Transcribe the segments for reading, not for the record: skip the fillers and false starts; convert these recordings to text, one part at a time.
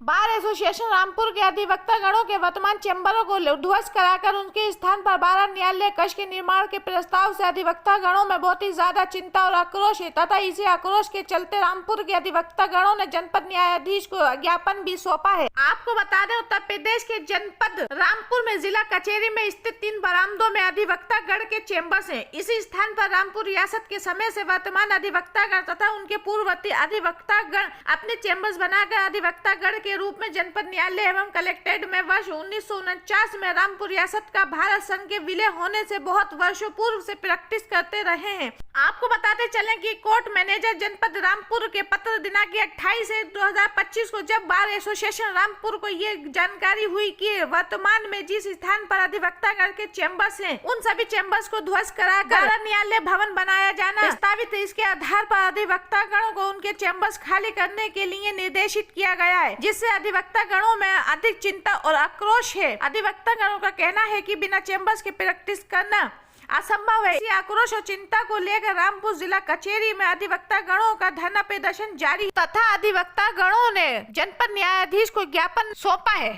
Bar association Rampur के अधिवक्ता गणों के वर्तमान चैम्बरों को ध्वस्त कराकर उनके स्थान पर 12 न्यायालय कक्ष के निर्माण के प्रस्ताव से अधिवक्ता गणों में बहुत ही ज्यादा चिंता और आक्रोश है तथा इसी आक्रोश के चलते रामपुर के अधिवक्ता गणों ने जनपद न्यायाधीश को ज्ञापन भी सौंपा है। आपको बता दें, उत्तर प्रदेश के जनपद रामपुर में जिला कचहरी में स्थित 3 बरामदों में अधिवक्ता गण के चैम्बर्स हैं। इसी स्थान पर रामपुर रियासत के समय से वर्तमान अधिवक्ता गण तथा उनके पूर्ववर्ती अधिवक्ता गण अपने चैम्बर्स बनाकर अधिवक्ता गण के रूप में जनपद न्यायालय एवं कलेक्ट्रेट में वर्ष 1949 में रामपुर रियासत का भारत संघ के विलय होने से बहुत वर्षों पूर्व से प्रैक्टिस करते रहे हैं। आपको बताते चलें कि कोर्ट मैनेजर जनपद रामपुर के पत्र दिनांक 28/2025 को जब बार एसोसिएशन रामपुर को ये जानकारी हुई कि वर्तमान में जिस स्थान पर अधिवक्ता गण के चैम्बर्स हैं, उन सभी चैम्बर्स को ध्वस्त कराकर न्यायालय भवन बनाया जाना प्रस्तावित है। इसके आधार पर अधिवक्ता गणों को उनके चैम्बर्स खाली करने के लिए निर्देशित किया गया है, जिससे अधिवक्ता गणों में अधिक चिंता और आक्रोश है। अधिवक्ता गणों का कहना है कि बिना चैम्बर्स के प्रैक्टिस करना असंभव है। इसी आक्रोश और चिंता को लेकर रामपुर जिला कचहरी में अधिवक्ता गणों का धरना प्रदर्शन जारी तथा अधिवक्ता गणों ने जनपद न्यायाधीश को ज्ञापन सौंपा है।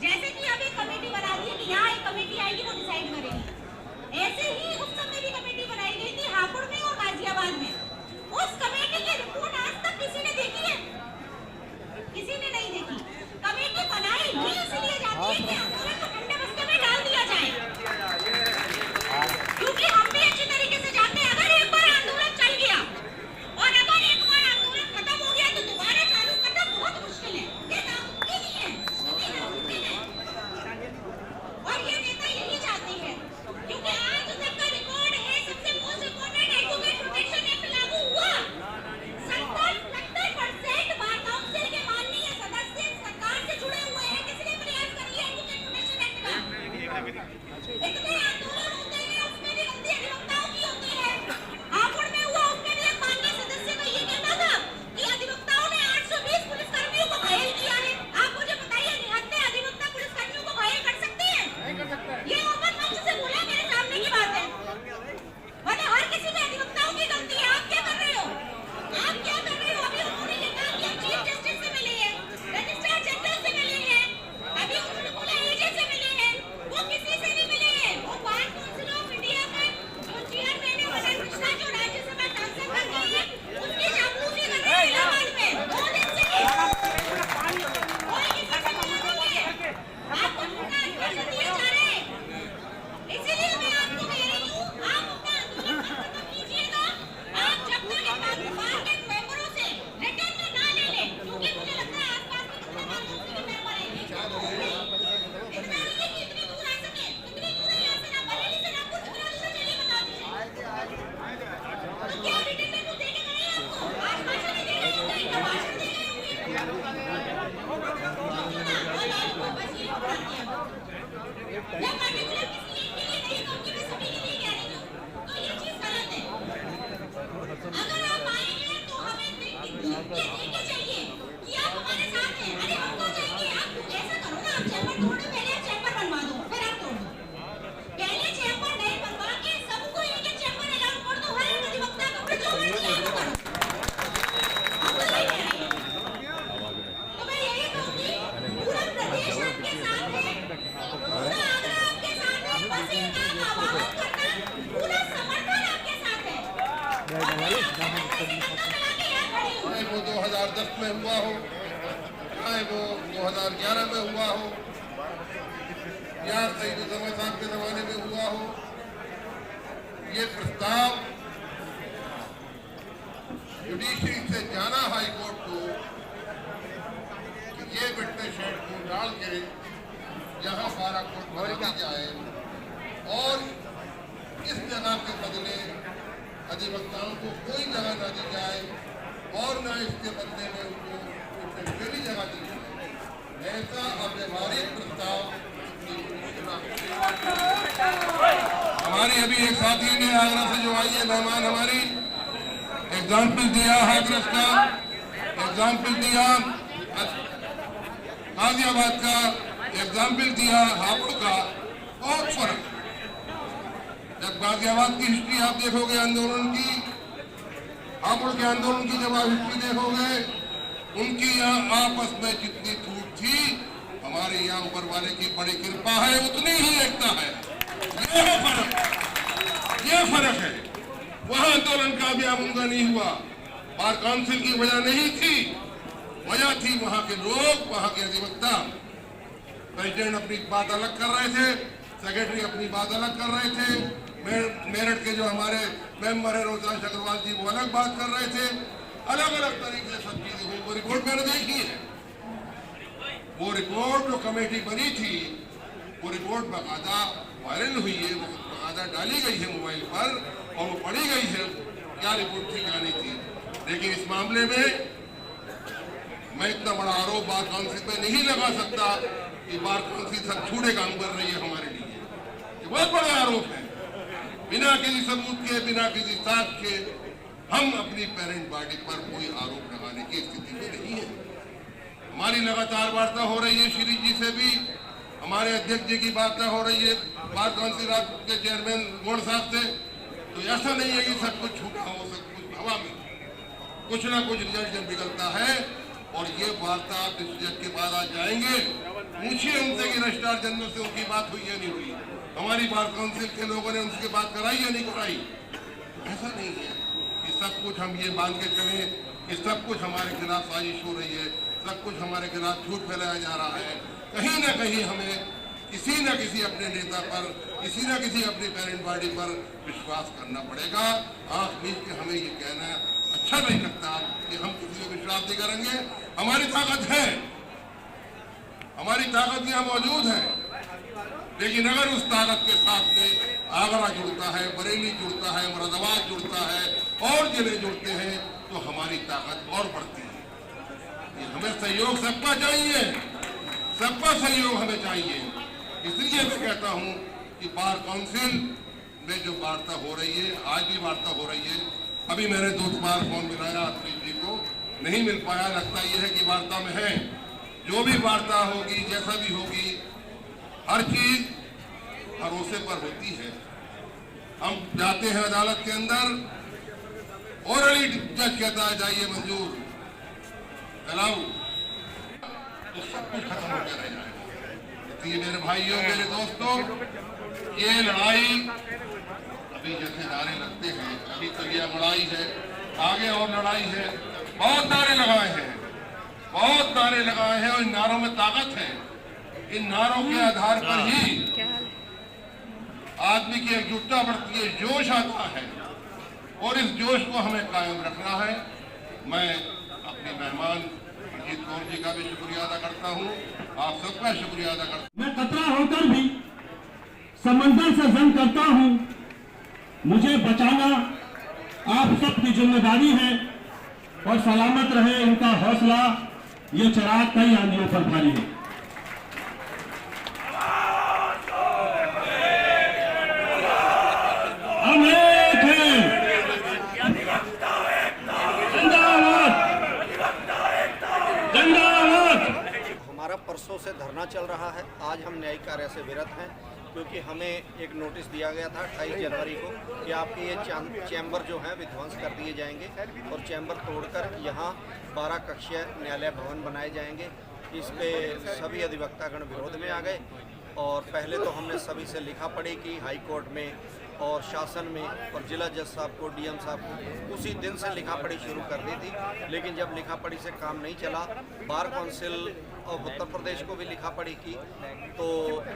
जैसे कि अभी कमेटी बना दी कि यहाँ एक कमेटी आएगी वो डिसाइड करेगी, ऐसे ही उस समय भी कमेटी बनाई गई थी हापुड़ में और गाजियाबाद में। उस कमेटी की रिपोर्ट आज तक किसी ने देखी है? किसी ने नहीं देखी। कमेटी बनाई ही इसलिए जाती है कि आंदोलन को ठंडे बस्ते में डाल दिया जाए, क्योंकि हम भी अच्छी तरीके से जानते हैं अगर एक बार आंदोलन चल गया और अगर एक बार आंदोलन खत्म हो गया तो दोबारा चालू करना बहुत मुश्किल है। ये नामुमकिन ही है, नामुमकिन है। और ये नेता यही चाहते हैं, क्योंकि आज तक का रिकॉर्ड है सबसे most important advocate protection act लागू हुआ। 70% बार काउंसिल के माननीय सदस्य सरकार से जुड़े हुए हैं। किसने प्रयास करी है एडवोकेट प्रोटेक्शन एक्ट का? इतने आंदोलन होते हैं, उसमें भी गलती अधिवक्ताओं की होती है। हापुड़ में हुआ, उसमें भी एक माननीय सदस्य का ये कहना था कि अधिवक्ताओं ने 820 पुलिसकर्मियों को घायल किया है। आप मुझे बताइए, निहत्थे अधिवक्ता पुलिसकर्मियों को घायल कर सकते हैं? नहीं कर सकते। ये ओपन मंच से बोला, मेरे सामने की बात है। वरना हर किसी में अधिवक्ताओं की गलती है। आप क्या कर रहे हो? आप क्या कर रहे हो? अभी उन्होंने ये कहा कि हम चीफ जस्टिस से मिले हैं, रजिस्ट्रार जनरल से मिले हैं, अभी उन्होंने बोला एजे से मिले हैं। वो किसी से नहीं मिले हैं। वो बार काउंसिल ऑफ इंडिया का जो चेयरमैन है मदन कृष्णा, जो राज्यसभा सांसद बन गए हैं, उसकी चापलूसी कर रहे हैं इलाहाबाद में 2 दिन से। कोई किसी से मिला नहीं है। आपको उनका अधिवेशन दिया जा रहा है। इसीलिए मैं आपको कह रही हूँ, आप अपना आंदोलन खत्म कीजिएगा। आप जब तक बाहर के मेंबरों से रिटर्न में ना ले लें, क्योंकि मुझे लगता है आसपास में कितने बार काउंसिल के मेंबर हैं, इतना नहीं है कि इतनी दूर आ सके। कितनी दूर है यहाँ से? ना बरेली से रामपुर कितना दूर है, चलिए बता दीजिए। तो क्या रिटर्न में कुछ देके गए हैं आपको? आज भाषण नहीं दे रहे होंगे, क्या भाषण दे रहे होंगे? मैं पर्टिकुलर किसी एक के लिए नहीं कहूँगी, मैं सभी के लिए कह रही हूँ। तो ये चीज गलत है। अगर आप आएंगे तो हमें ये देखना चाहिए कि आप हमारे साथ हैं। अरे हम तो जाएंगे, आप ऐसा करो ना, आप चैम्बर तोड़ो, पहले आप चैम्बर बनवा दो, फिर आप तोड़ दो। पहले चैम्बर नहीं बनवा के सबको एक चैम्बर अलाउड कर दो, हर एक अधिवक्ता को, फिर जो मर्जी आप करो। हम तो यही कह रहे हैं। तो मैं यही कहूँगी, पूरा प्रदेश आपके साथ है, पूरा आगरा आपके साथ है, बस एक आप आवाहन करना, पूरा समर्थन आपके साथ है। और मैं आपसे बस ऐसे कंधा मिला के यहाँ खड़ी हूँ। चाहे वो 2010 में हुआ हो, चाहे वो 2011 में हुआ हो, या शहीद उस्मान साहब के जमाने में हुआ हो, ये प्रस्ताव जुडिशरी से जाना हाई कोर्ट को कि ये विटनेस शेड को डाल के यहाँ 12 कोर्ट बना दी जाए और इस जगह के बदले अधिवक्ताओं को कोई जगह न दी जाए और न इसके बदले में उनको पहली जगह दी जाए। ऐसा अव्यवहारिक प्रस्ताव हमारी अभी एक साथी ने आगरा से जो आई है मेहमान, हमारी एग्जाम्पल दिया हाथरस का, एग्जाम्पल दिया गाजियाबाद का, एग्जाम्पल दिया हापुड़ का। बहुत फर्क। जब गाजियाबाद की हिस्ट्री आप देखोगे आंदोलन की, हापुड़ के आंदोलन की जब आप हिस्ट्री देखोगे उनकी यहाँ आपस में जितनी छूट थी, हमारे यहाँ ऊपर वाले की बड़ी कृपा है, उतनी ही एकता है। ये फर्क है। वहां आंदोलन कामयाब उनका नहीं हुआ, बार काउंसिल की वजह नहीं थी, वजह थी वहां के लोग, वहां के अधिवक्ता। प्रेसिडेंट अपनी बात अलग कर रहे थे, सेक्रेटरी अपनी बात अलग कर रहे थे, मेरठ के जो हमारे मेंबर है रोजांश अग्रवाल जी वो अलग बात कर रहे थे। अलग अलग तरीके से सब चीजें हुई। वो रिपोर्ट मैंने देखी है। वो रिपोर्ट जो कमेटी बनी थी, वो रिपोर्ट बाकायदा वायरल हुई है, वो बाकायदा डाली गई है मोबाइल पर और वो पढ़ी गई है क्या रिपोर्ट थी क्या नहीं थी। लेकिन इस मामले में मैं इतना बड़ा आरोप बार काउंसिल पे नहीं लगा सकता कि बार काउंसिल सब झूठे काम कर रही है हमारे लिए। ये बहुत बड़ा आरोप है। बिना किसी सबूत के, बिना किसी साक्ष्य के हम अपनी पेरेंट बॉडी पर कोई आरोप लगाने की स्थिति में नहीं है। हमारी लगातार वार्ता हो रही है श्री जी से भी, हमारे अध्यक्ष जी की वार्ता हो रही है बार काउंसिल के चेयरमैन गोड़ साहब से। तो ऐसा नहीं है कि सब कुछ छूटा हो, सब कुछ हवा में, कुछ ना कुछ रिजल्ट जब निकलता है। और ये वार्ता आप रिजल्ट के बाद आ जाएंगे, पूछिए उनसे कि रजिस्ट्रार जनरल से उनकी बात हुई या नहीं हुई, हमारी बार काउंसिल के लोगों ने उनसे बात कराई या नहीं कराई। ऐसा नहीं है कि सब कुछ हम ये मान के चले कि सब कुछ हमारे खिलाफ साजिश हो रही है, सब कुछ हमारे खिलाफ झूठ फैलाया जा रहा है। कहीं ना कहीं हमें किसी न किसी अपने नेता पर, किसी न किसी अपनी पेरेंट बॉडी पर विश्वास करना पड़ेगा। आंख मीच के हमें ये कहना अच्छा नहीं लगता कि हम किसी को विश्वास नहीं करेंगे। हमारी ताकत है, हमारी ताकत यहाँ मौजूद है, लेकिन अगर उस ताकत के साथ में आगरा जुड़ता है, बरेली जुड़ता है, मुरादाबाद जुड़ता है और जिले जुड़ते हैं तो हमारी ताकत और बढ़ती है। हमें सहयोग सबका चाहिए, सबका सहयोग हमें चाहिए। इसलिए मैं कहता हूं कि बार काउंसिल में जो वार्ता हो रही है, आज भी वार्ता हो रही है। अभी मैंने 2 बार फोन मिलाया आत्मीय जी को, नहीं मिल पाया। लगता यह है कि वार्ता में है। जो भी वार्ता होगी, जैसा भी होगी, हर चीज भरोसे पर होती है। हम जाते हैं अदालत के अंदर, ओरली जज कहता है जाइए मंजूर कराओ, तो सब कुछ खत्म हो गया रह जाएगा। इसलिए मेरे भाइयों, मेरे दोस्तों, ये लड़ाई अभी जैसे नारे लगते हैं, अभी तो ये लड़ाई है, आगे और लड़ाई है। बहुत नारे लगाए हैं, बहुत नारे लगाए हैं और इन नारों में ताकत है। इन नारों के आधार पर ही आदमी की एकजुटता बढ़ती है, जोश आता है और इस जोश को हमें कायम रखना है। मैं अपने मेहमान अजीत कौर जी का भी शुक्रिया अदा करता हूँ, आप सबका शुक्रिया अदा करता हूँ। मैं खतरा होकर भी समंदर से जंग करता हूँ, मुझे बचाना आप सबकी जिम्मेदारी है और सलामत रहे इनका हौसला, ये चिराग कई आंधियों पर भारी है। हम एक हैं, जिंदाबाद, जिंदाबाद। हमारा परसों से धरना चल रहा है। आज हम न्यायिक कार्य से विरत हैं क्योंकि हमें एक नोटिस दिया गया था 28 जनवरी को कि आपके ये चैम्बर जो हैं विध्वंस कर दिए जाएंगे और चैम्बर तोड़कर यहाँ 12 कक्षीय न्यायालय भवन बनाए जाएंगे। इस पे सभी अधिवक्तागण विरोध में आ गए और पहले तो हमने सभी से लिखा पढ़ी की हाई कोर्ट में और शासन में और जिला जज साहब को, डीएम साहब को उसी दिन से लिखा पढ़ी शुरू कर दी थी। लेकिन जब लिखा पढ़ी से काम नहीं चला, bar council of Uttar Pradesh को भी लिखा पढ़ी की। तो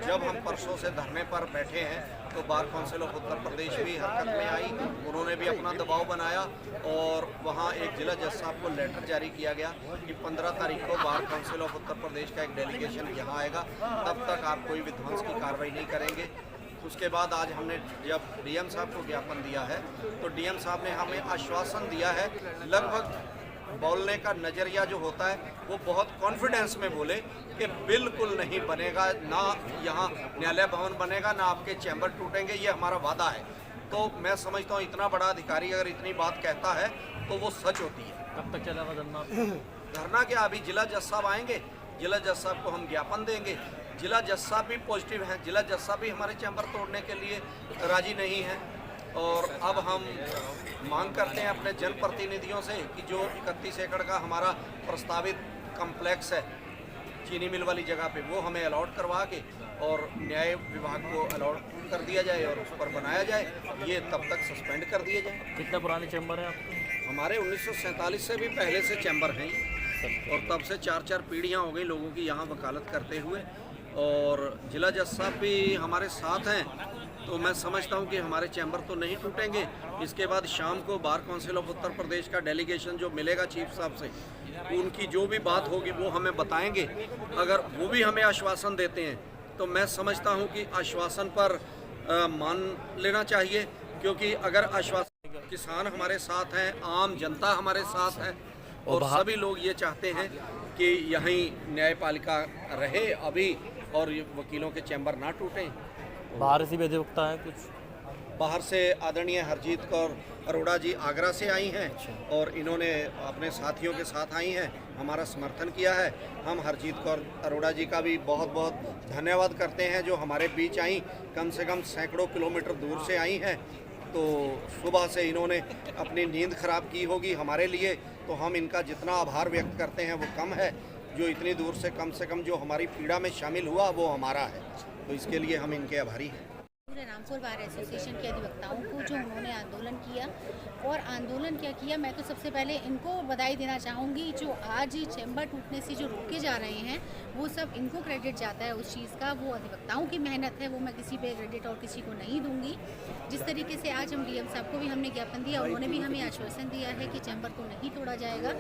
जब हम परसों से धरने पर बैठे हैं तो bar council of Uttar Pradesh भी हरकत में आई, उन्होंने भी अपना दबाव बनाया और वहाँ एक जिला जज साहब को लेटर जारी किया गया कि 15 तारीख को bar council of Uttar Pradesh का एक डेलीगेशन यहाँ आएगा, तब तक आप कोई विध्वंस की कार्रवाई नहीं करेंगे। उसके बाद आज हमने जब डीएम साहब को ज्ञापन दिया है तो डीएम साहब ने हमें आश्वासन दिया है, लगभग बोलने का नज़रिया जो होता है वो बहुत कॉन्फिडेंस में बोले कि बिल्कुल नहीं बनेगा, ना यहाँ न्यायालय भवन बनेगा, ना आपके चैम्बर टूटेंगे, ये हमारा वादा है। तो मैं समझता हूँ इतना बड़ा अधिकारी अगर इतनी बात कहता है तो वो सच होती है। कब तक चलेगा धरना? धरना क्या, अभी जिला जज साहब आएंगे, जिला जज साहब को हम ज्ञापन देंगे। जिला जज साहब भी पॉजिटिव हैं, जिला जज साहब भी हमारे चैम्बर तोड़ने के लिए राजी नहीं हैं और अब हम मांग करते हैं अपने जनप्रतिनिधियों से कि जो 31 एकड़ का हमारा प्रस्तावित कम्प्लेक्स है चीनी मिल वाली जगह पे, वो हमें अलॉट करवा के और न्याय विभाग को अलॉट कर दिया जाए और उस पर बनाया जाए, ये तब तक सस्पेंड कर दिए जाए। कितने पुराने चैम्बर हैं आपके? हमारे 1947 से भी पहले से चैम्बर हैं और तब से 4-4 पीढ़ियाँ हो गई लोगों की यहाँ वकालत करते हुए, और जिला जज साहब भी हमारे साथ हैं। तो मैं समझता हूँ कि हमारे चैम्बर तो नहीं टूटेंगे। इसके बाद शाम को bar council of Uttar Pradesh का डेलीगेशन जो मिलेगा चीफ साहब से, उनकी जो भी बात होगी वो हमें बताएंगे। अगर वो भी हमें आश्वासन देते हैं तो मैं समझता हूँ कि आश्वासन पर मान लेना चाहिए, क्योंकि अगर आश्वासन, किसान हमारे साथ हैं, आम जनता हमारे साथ है और सभी लोग ये चाहते हैं कि यहीं न्यायपालिका रहे अभी और ये वकीलों के चैम्बर ना टूटें। बाहर से भी अधिवक्ता हैं कुछ? बाहर से आदरणीय हरजीत कौर अरोड़ा जी आगरा से आई हैं और इन्होंने अपने साथियों के साथ आई हैं, हमारा समर्थन किया है। हम हरजीत कौर अरोड़ा जी का भी बहुत बहुत धन्यवाद करते हैं जो हमारे बीच आई, कम से कम सैकड़ों किलोमीटर दूर से आई हैं। तो सुबह से इन्होंने अपनी नींद खराब की होगी हमारे लिए, तो हम इनका जितना आभार व्यक्त करते हैं वो कम है। जो इतनी दूर से कम जो हमारी पीड़ा में शामिल हुआ वो हमारा है, तो इसके लिए हम इनके आभारी हैं। पूरे रामपुर बार एसोसिएशन के अधिवक्ताओं को जो उन्होंने आंदोलन किया, और आंदोलन क्या किया, मैं तो सबसे पहले इनको बधाई देना चाहूँगी। जो आज चैम्बर टूटने से जो रोके जा रहे हैं वो सब इनको क्रेडिट जाता है उस चीज़ का। वो अधिवक्ताओं की मेहनत है, वो मैं किसी पे क्रेडिट और किसी को नहीं दूंगी। जिस तरीके से आज हम डीएम साहब को भी हमने ज्ञापन दिया, उन्होंने भी हमें आश्वासन दिया है कि चैम्बर को नहीं तोड़ा जाएगा।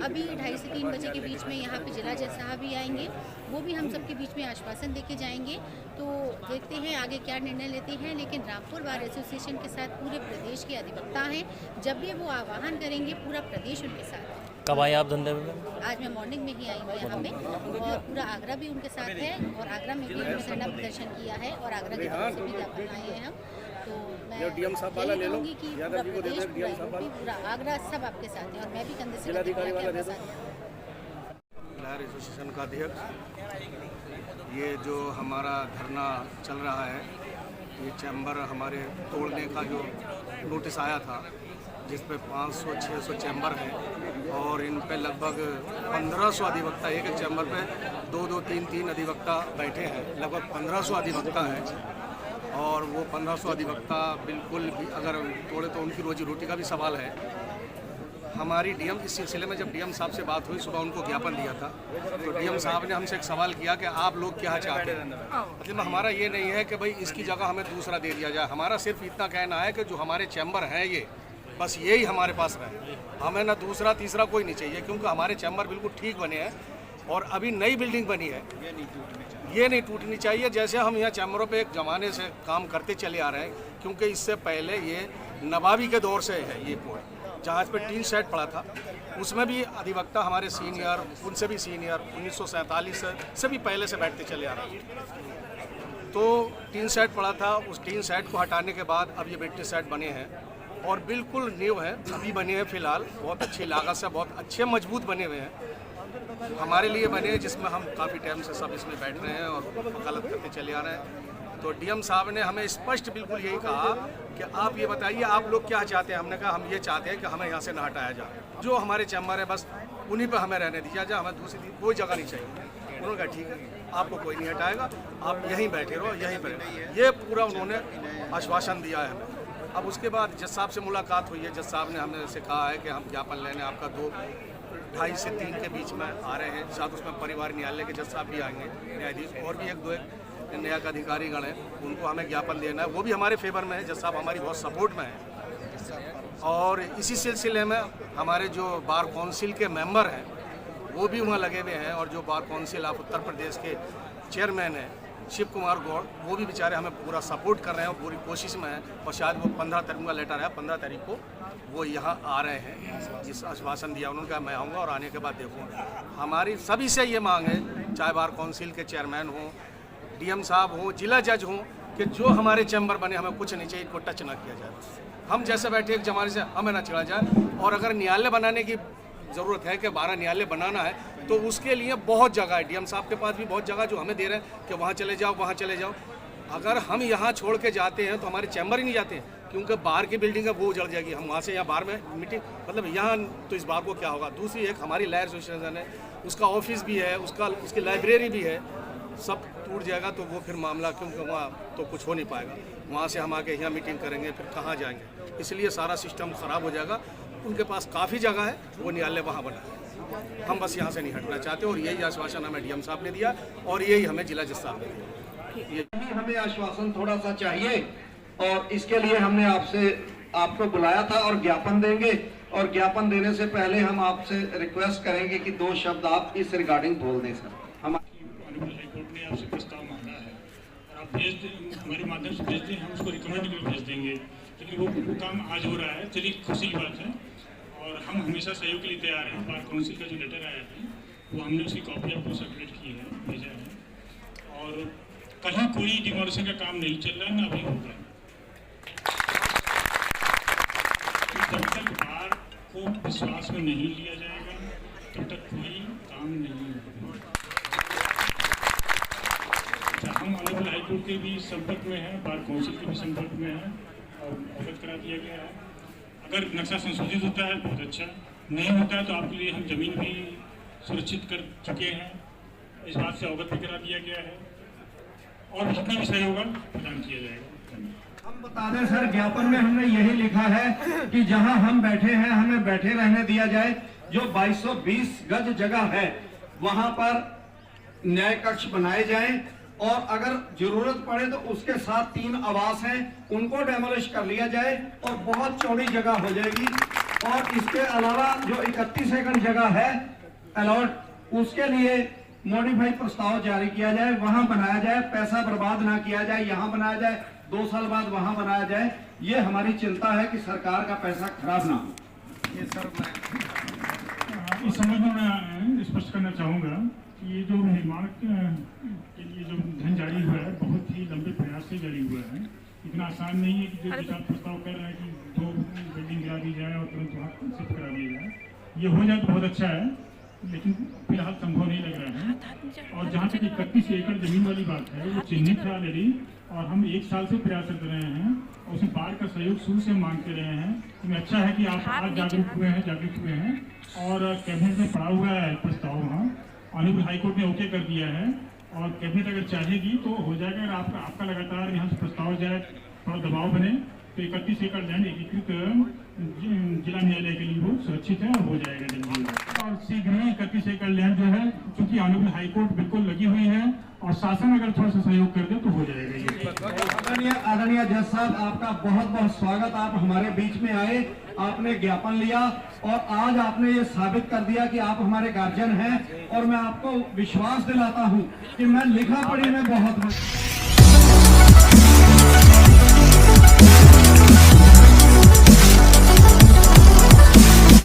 अभी 2:30 से 3 बजे के बीच में यहाँ पे जिला जज साहब भी आएंगे, वो भी हम सबके बीच में आश्वासन देके जाएंगे। तो देखते हैं आगे क्या निर्णय लेते हैं, लेकिन रामपुर बार एसोसिएशन के साथ पूरे प्रदेश के अधिवक्ता हैं। जब भी वो आह्वान करेंगे पूरा प्रदेश उनके साथ है। कब आए आप धंधे में? आज मैं मॉर्निंग में ही आई हूँ यहाँ पे, और पूरा आगरा भी उनके साथ है, और आगरा में भी उन्होंने धरना प्रदर्शन किया है और आगरा की तरफ से भी ज्ञापन आए हैं हम। तो मैं यही कहूँगी कि पूरा प्रदेश, पूरा यूपी, पूरा आगरा सब आपके साथ है, और मैं भी कंधे से कंधे मिला के आपके साथ हूँ। लहर एसोसिएशन का अध्यक्ष, ये जो हमारा धरना चल रहा है, ये चैम्बर हमारे तोड़ने का जो नोटिस आया था, जिस पे 500-600 चैम्बर हैं और इन पे लगभग 1500 अधिवक्ता, एक चैम्बर पे 2-2, 3-3 अधिवक्ता बैठे हैं, लगभग 1500 अधिवक्ता हैं। और वो 1500 अधिवक्ता बिल्कुल भी अगर तोड़े तो उनकी रोजी रोटी का भी सवाल है। हमारी डीएम, इस सिलसिले में जब डीएम साहब से बात हुई, सुबह उनको ज्ञापन दिया था, तो डीएम साहब ने हमसे एक सवाल किया कि आप लोग क्या चाहते हैं। मतलब हमारा ये नहीं है कि भाई इसकी जगह हमें दूसरा दे दिया जाए, हमारा सिर्फ इतना कहना है कि जो हमारे चैम्बर हैं ये बस यही हमारे पास रहे, हमें ना दूसरा तीसरा कोई नहीं चाहिए, क्योंकि हमारे चैम्बर बिल्कुल ठीक बने हैं और अभी नई बिल्डिंग बनी है, ये नहीं टूटनी चाहिए। जैसे हम यहाँ चैम्बरों पे एक ज़माने से काम करते चले आ रहे हैं, क्योंकि इससे पहले ये नवाबी के दौर से है, ये पूरा जहाँ इस पर टीन शेड पड़ा था, उसमें भी अधिवक्ता हमारे सीनियर, उनसे भी सीनियर 1947 से भी पहले से बैठते चले आ रहे हैं। तो टीन शेड पड़ा था, उस टीन शेड को हटाने के बाद अब ये बेट्टी शेड बने हैं और बिल्कुल न्यू है, अभी बने हैं फिलहाल, बहुत अच्छी लागत से, बहुत अच्छे मजबूत बने हुए हैं, हमारे लिए बने हैं, जिसमें हम काफ़ी टाइम से सब इसमें बैठ रहे हैं और वकालत करते चले आ रहे हैं। तो डीएम साहब ने हमें स्पष्ट बिल्कुल यही कहा कि आप ये बताइए आप लोग क्या चाहते हैं। हमने कहा हम ये चाहते हैं कि हमें यहाँ से ना हटाया जाए, जो हमारे चैम्बर है बस उन्हीं पर हमें रहने दिया जाए, हमें दूसरी कोई जगह नहीं चाहिए। उन्होंने कहा ठीक है, आपको कोई नहीं हटाएगा, आप यहीं बैठे रहो, यहीं पर। ये पूरा उन्होंने आश्वासन दिया है हमें। अब उसके बाद जज साहब से मुलाकात हुई है, जज साहब ने हमें से कहा है कि हम ज्ञापन लेने आपका 2:30 से 3 के बीच में आ रहे हैं, साथ उसमें परिवार न्यायालय के जज साहब भी आएंगे, न्यायाधीश, और भी 1-2 न्याय का अधिकारीगण हैं, उनको हमें ज्ञापन देना है, वो भी हमारे फेवर में है। जज साहब हमारी बहुत सपोर्ट में है। और इसी सिलसिले में हमारे जो बार काउंसिल के मेंबर हैं वो भी वहाँ लगे हुए हैं, और जो bar council of Uttar Pradesh के चेयरमैन हैं शिव कुमार गौड़, वो भी बेचारे हमें पूरा सपोर्ट कर रहे हैं और पूरी कोशिश में हैं। और शायद वो 15 तारीख का लेटर है, 15 तारीख को वो यहाँ आ रहे हैं। जिस आश्वासन दिया उन्होंने कहा मैं आऊँगा और आने के बाद देखूँगा। हमारी सभी से ये मांग है, चाहे बार काउंसिल के चेयरमैन हों, डीएम साहब हों, जिला जज हों, कि जो हमारे चैम्बर बने हमें कुछ नहीं चाहिए, इनको टच ना किया जाए। हम जैसे बैठे एक जमाने से हमें ना चिढ़ा जाए। और अगर न्यायालय बनाने की ज़रूरत है कि 12 न्यायालय बनाना है, तो उसके लिए बहुत जगह है, डीएम साहब के पास भी बहुत जगह जो हमें दे रहे हैं कि वहाँ चले जाओ, वहाँ चले जाओ। अगर हम यहाँ छोड़ के जाते हैं तो हमारे चैम्बर ही नहीं जाते हैं। क्योंकि बाहर की बिल्डिंग है वो उजड़ जाएगी, हम वहाँ से यहाँ बाहर में मीटिंग मतलब यहाँ तो इस बार को क्या होगा। दूसरी एक हमारी लायर एसोसिएशन है, उसका ऑफिस भी है, उसकी लाइब्रेरी भी है, सब टूट जाएगा तो वो फिर मामला, क्योंकि वहाँ तो कुछ हो नहीं पाएगा। वहाँ से हम आके यहाँ मीटिंग करेंगे, फिर कहाँ जाएंगे, इसलिए सारा सिस्टम ख़राब हो जाएगा। उनके पास काफ़ी जगह है, वो न्यायालय वहाँ बना है, हम बस यहाँ से नहीं हटना चाहते और यही आश्वासन हमें डीएम साहब ने दिया और यही हमें जिला जज साहब ने दिया। हमें आश्वासन थोड़ा सा चाहिए और इसके लिए हमने आपको बुलाया था और ज्ञापन देंगे, और ज्ञापन देने से पहले हम आपसे रिक्वेस्ट करेंगे कि 2 शब्द आप इस रिगार्डिंग बोल दें सर। हाईकोर्ट ने आपसे प्रस्ताव मांगा है और आप भेज दें, हमारे माध्यम से भेज दें, हम उसको रिकमेंड करके भेज देंगे, लेकिन वो काम आज हो रहा है। चलिए खुशी की बात है और हम हमेशा सहयोग के लिए तैयार हैं। बार काउंसिल का जो लेटर आया है वो हमने उसकी कॉपी आपको सर्कुलेट की है, भेजा है, और कहीं कोई डिमोलिशन का काम नहीं चल रहा है, ना अभी होगा। जब तक बार को विश्वास में नहीं लिया जाएगा तब तक कोई काम नहीं होगा। हम ऑनरेबल हाईकोर्ट के भी संपर्क में हैं, बार काउंसिल के भी संपर्क में हैं और अवगत करा दिया गया है। अगर नक्शा संशोधित होता है बहुत अच्छा, नहीं होता है तो आपके लिए हम जमीन भी सुरक्षित कर चुके हैं, इस बात से अवगत भी करा दिया गया है और जितना भी सहयोग प्रदान किया जाएगा। हम बता दें सर, ज्ञापन में हमने यही लिखा है कि जहां हम बैठे हैं हमें बैठे रहने दिया जाए। जो 2220 गज जगह है वहां पर न्याय कक्ष बनाए जाएं और अगर जरूरत पड़े तो उसके साथ 3 आवास हैं उनको डेमोलिश कर लिया जाए और बहुत चौड़ी जगह हो जाएगी। और इसके अलावा जो 31 एकड़ जगह है अलॉट, उसके लिए मॉडिफाई प्रस्ताव जारी किया जाए, वहां बनाया जाए, पैसा बर्बाद ना किया जाए, यहाँ बनाया जाए, 2 साल बाद वहां बनाया जाए। ये हमारी चिंता है कि सरकार का पैसा खराब ना हो। ये सर इस संबंध में मैं स्पष्ट करना चाहूँगा कि ये जो निर्माण के लिए जो धन जारी हुआ है बहुत ही लंबे प्रयास से जारी हुआ है। इतना आसान नहीं है कि जो विचार प्रस्ताव कर रहे हैं कि 2 बिल्डिंग गिरा दी जाए और तुरंत वहाँ शिफ्ट करा दिया जाए। ये हो जाए तो बहुत अच्छा है, लेकिन फिलहाल संभव नहीं लग रहा है। और जहाँ तक 31 एकड़ जमीन वाली बात है वो चिन्हित है ऑलरेडी और हम 1 साल से प्रयासरत रहे हैं और उसमें बाढ़ का सहयोग शुरू से मांगते रहे हैं। तो अच्छा है कि आप आज जागरूक हुए हैं और कैबिनेट में पड़ा हुआ है प्रस्ताव, वहाँ ऑनरेबल हाईकोर्ट ने ओके कर दिया है और कैबिनेट अगर चाहेगी तो हो जाएगा। अगर आपका लगातार यहाँ से प्रस्ताव जाए, थोड़ा दबाव बने तो 31 एकड़ लैंड एकीकृत जिला न्यायालय के लिए वो सुरक्षित है और हो जाएगा जल्दी। और शीघ्र ही 31 एकड़ लैंड जो है, चूंकि ऑनरेबल हाईकोर्ट बिल्कुल लगी हुई है और शासन अगर थोड़ा सा सहयोग कर दे तो हो जाएगा ये। आदरणीय जज साहब, आपका बहुत बहुत स्वागत। आप हमारे बीच में आए, आपने ज्ञापन लिया और आज आपने ये साबित कर दिया कि आप हमारे गार्जियन हैं और मैं आपको विश्वास दिलाता हूँ कि मैं लिखा पढ़ी में बहुत